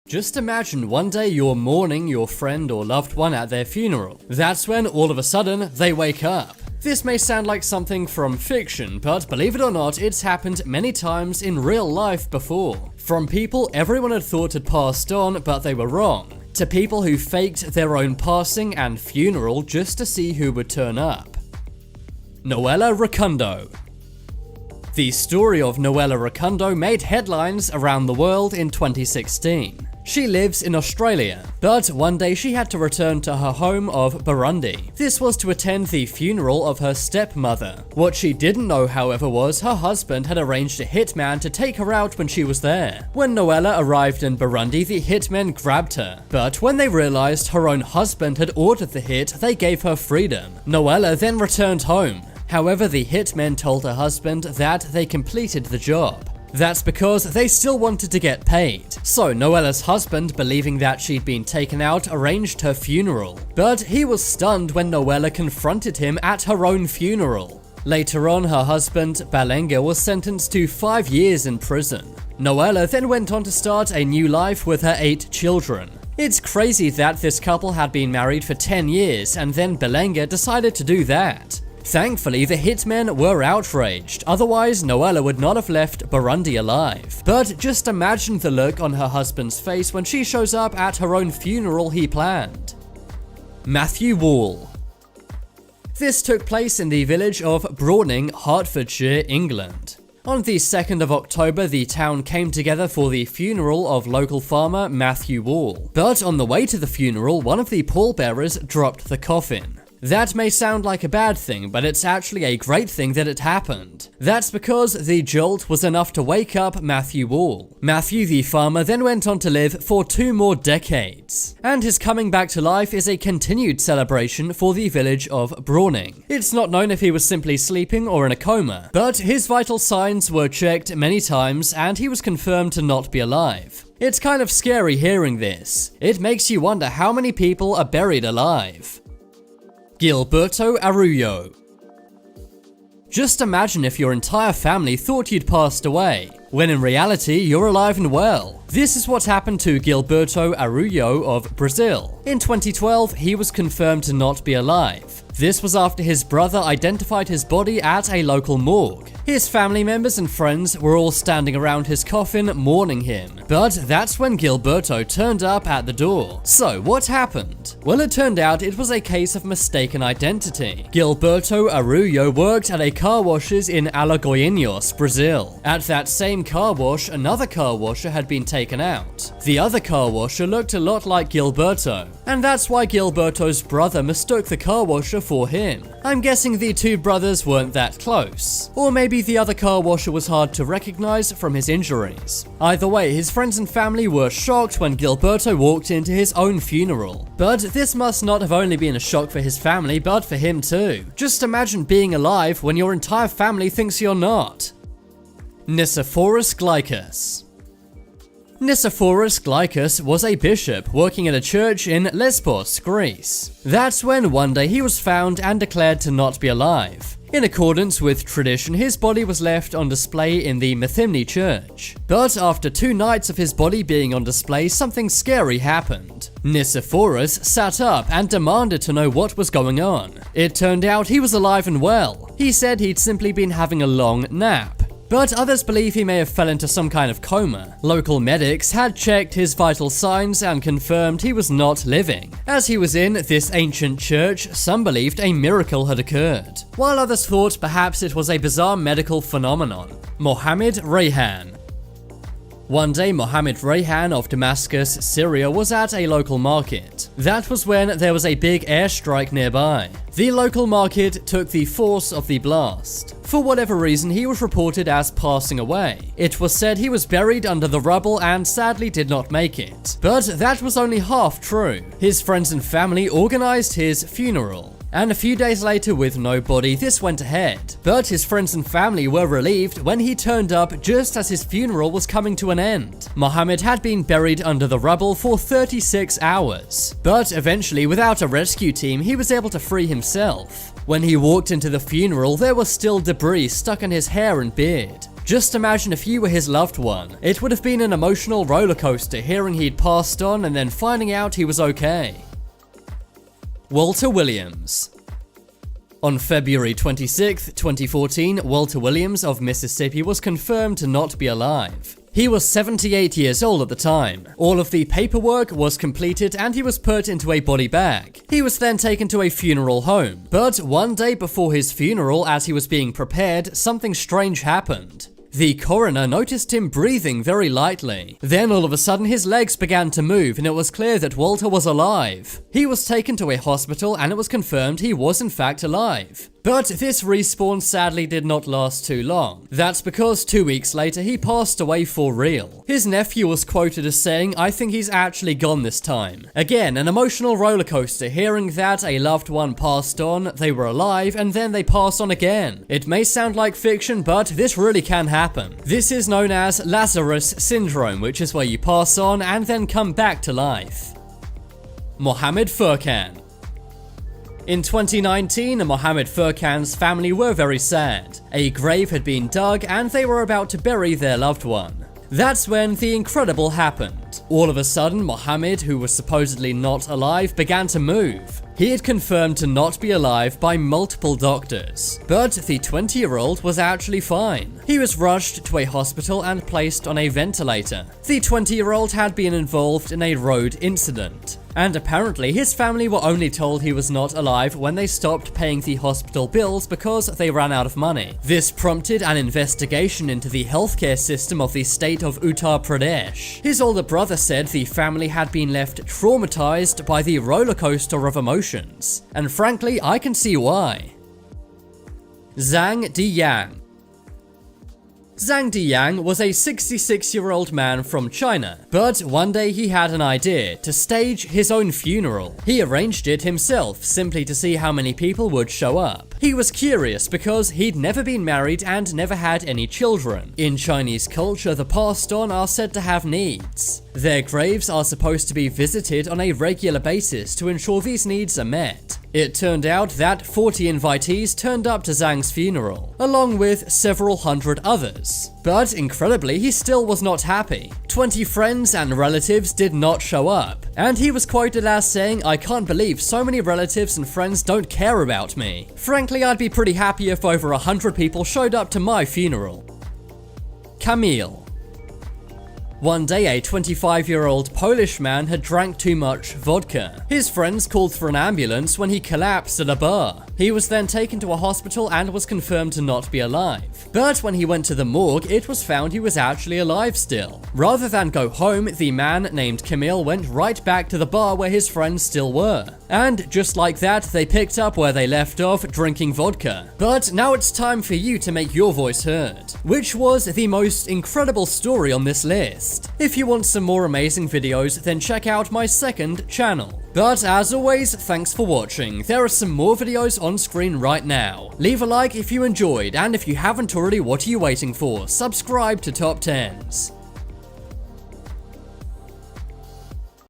Just imagine one day you're mourning your friend or loved one at their funeral. That's when all of a sudden they wake up. This may sound like something from fiction, but believe it or not, it's happened many times in real life before. From people everyone had thought had passed on, but they were wrong, to people who faked their own passing and funeral just to see who would turn up. Noella Rukundo. The story of Noella Rukundo made headlines around the world in 2016. She lives in Australia, but one day she had to return to her home of Burundi. This was to attend the funeral of her stepmother. What she didn't know, however, was her husband had arranged a hitman to take her out when she was there. When Noella arrived in Burundi, the hitmen grabbed her, but when they realized her own husband had ordered the hit, they gave her freedom. Noella then returned home. However, the hitmen told her husband that they completed the job. That's because they still wanted to get paid. So Noella's husband, believing that she'd been taken out, arranged her funeral. But he was stunned when Noella confronted him at her own funeral. Later on, her husband, Balenge, was sentenced to 5 years in prison. Noella then went on to start a new life with her 8 children. It's crazy that this couple had been married for 10 years and then Balenge decided to do that. Thankfully, the hitmen were outraged, otherwise Noella would not have left Burundi alive. But just imagine the look on her husband's face when she shows up at her own funeral he planned. Matthew Wall. This took place in the village of Brawning, Hertfordshire, England. On the 2nd of October, the town came together for the funeral of local farmer Matthew Wall. But on the way to the funeral, one of the pallbearers dropped the coffin. That may sound like a bad thing, but it's actually a great thing that it happened. That's because the jolt was enough to wake up Matthew Wall. Matthew the farmer then went on to live for 2 more decades, and his coming back to life is a continued celebration for the village of Brawning. It's not known if he was simply sleeping or in a coma, but his vital signs were checked many times and he was confirmed to not be alive. It's kind of scary hearing this. It makes you wonder how many people are buried alive. Gilberto Arroyo. Just imagine if your entire family thought you'd passed away, when in reality you're alive and well. This is what happened to Gilberto Arroyo of Brazil. In 2012, he was confirmed to not be alive. This was after his brother identified his body at a local morgue. His family members and friends were all standing around his coffin mourning him. But that's when Gilberto turned up at the door. So what happened? Well, it turned out it was a case of mistaken identity. Gilberto Arroyo worked at a car washes in Alagoinhos, Brazil. At that same car wash, another car washer had been taken out. The other car washer looked a lot like Gilberto, and that's why Gilberto's brother mistook the car washer for him. I'm guessing the 2 brothers weren't that close, or maybe the other car washer was hard to recognize from his injuries. Either way, his friends and family were shocked when Gilberto walked into his own funeral. But this must not have only been a shock for his family, but for him too. Just imagine being alive when your entire family thinks you're not. Nicephorus Glycus. Nicephorus Glycus was a bishop working at a church in Lesbos, Greece. That's when one day he was found and declared to not be alive. In accordance with tradition, his body was left on display in the Methymni church. But after 2 nights of his body being on display, something scary happened. Nicephorus sat up and demanded to know what was going on. It turned out he was alive and well. He said he'd simply been having a long nap. But others believe he may have fell into some kind of coma. Local medics had checked his vital signs and confirmed he was not living. As he was in this ancient church, some believed a miracle had occurred, while others thought perhaps it was a bizarre medical phenomenon. Mohammed Rayhan. One day, Mohammed Rayhan of Damascus, Syria was at a local market. That was when there was a big airstrike nearby. The local market took the force of the blast. For whatever reason, he was reported as passing away. It was said he was buried under the rubble and sadly did not make it. But that was only half true. His friends and family organized his funeral. And a few days later, with no body, this went ahead. But his friends and family were relieved when he turned up just as his funeral was coming to an end. Mohammed had been buried under the rubble for 36 hours. But eventually, without a rescue team, he was able to free himself. When he walked into the funeral, there was still debris stuck in his hair and beard. Just imagine if you were his loved one. It would have been an emotional roller coaster hearing he'd passed on and then finding out he was okay. Walter Williams. On February 26, 2014, Walter Williams of Mississippi was confirmed to not be alive. He was 78 years old at the time. All of the paperwork was completed and he was put into a body bag. He was then taken to a funeral home. But one day before his funeral, as he was being prepared, something strange happened. The coroner noticed him breathing very lightly. Then all of a sudden his legs began to move and it was clear that Walter was alive. He was taken to a hospital and it was confirmed he was in fact alive. But this respawn sadly did not last too long. That's because 2 weeks later he passed away for real. His nephew was quoted as saying, "I think he's actually gone this time." Again, an emotional roller coaster hearing that a loved one passed on, they were alive, and then they passed on again. It may sound like fiction, but this really can happen. This is known as Lazarus syndrome, which is where you pass on and then come back to life. Mohammed Furkan. In 2019, Mohammed Furkan's family were very sad. A grave had been dug and they were about to bury their loved one. That's when the incredible happened. All of a sudden, Mohammed, who was supposedly not alive, began to move. He had confirmed to not be alive by multiple doctors. But the 20-year-old was actually fine. He was rushed to a hospital and placed on a ventilator. The 20-year-old had been involved in a road incident. And apparently his family were only told he was not alive when they stopped paying the hospital bills because they ran out of money. This prompted an investigation into the healthcare system of the state of Uttar Pradesh. His older brother said the family had been left traumatized by the roller coaster of emotions. And frankly, I can see why. Zhang Diyang. Zhang Diyang was a 66-year-old man from China, but one day he had an idea to stage his own funeral. He arranged it himself simply to see how many people would show up. He was curious because he'd never been married and never had any children. In Chinese culture, the passed on are said to have needs. Their graves are supposed to be visited on a regular basis to ensure these needs are met. It turned out that 40 invitees turned up to Zhang's funeral, along with several hundred others. But incredibly, he still was not happy. 20 friends and relatives did not show up, and he was quoted as saying, "I can't believe so many relatives and friends don't care about me. Frankly, I'd be pretty happy if over 100 people showed up to my funeral." Camille. One day, a 25-year-old Polish man had drank too much vodka. His friends called for an ambulance when he collapsed at a bar. He was then taken to a hospital and was confirmed to not be alive. But when he went to the morgue, it was found he was actually alive still. Rather than go home, the man named Camille went right back to the bar where his friends still were. And just like that, they picked up where they left off, drinking vodka. But now it's time for you to make your voice heard. Which was the most incredible story on this list? If you want some more amazing videos, then check out my second channel. But as always, thanks for watching. There are some more videos on screen right now. Leave a like if you enjoyed, and if you haven't already, what are you waiting for? Subscribe to Top 10s.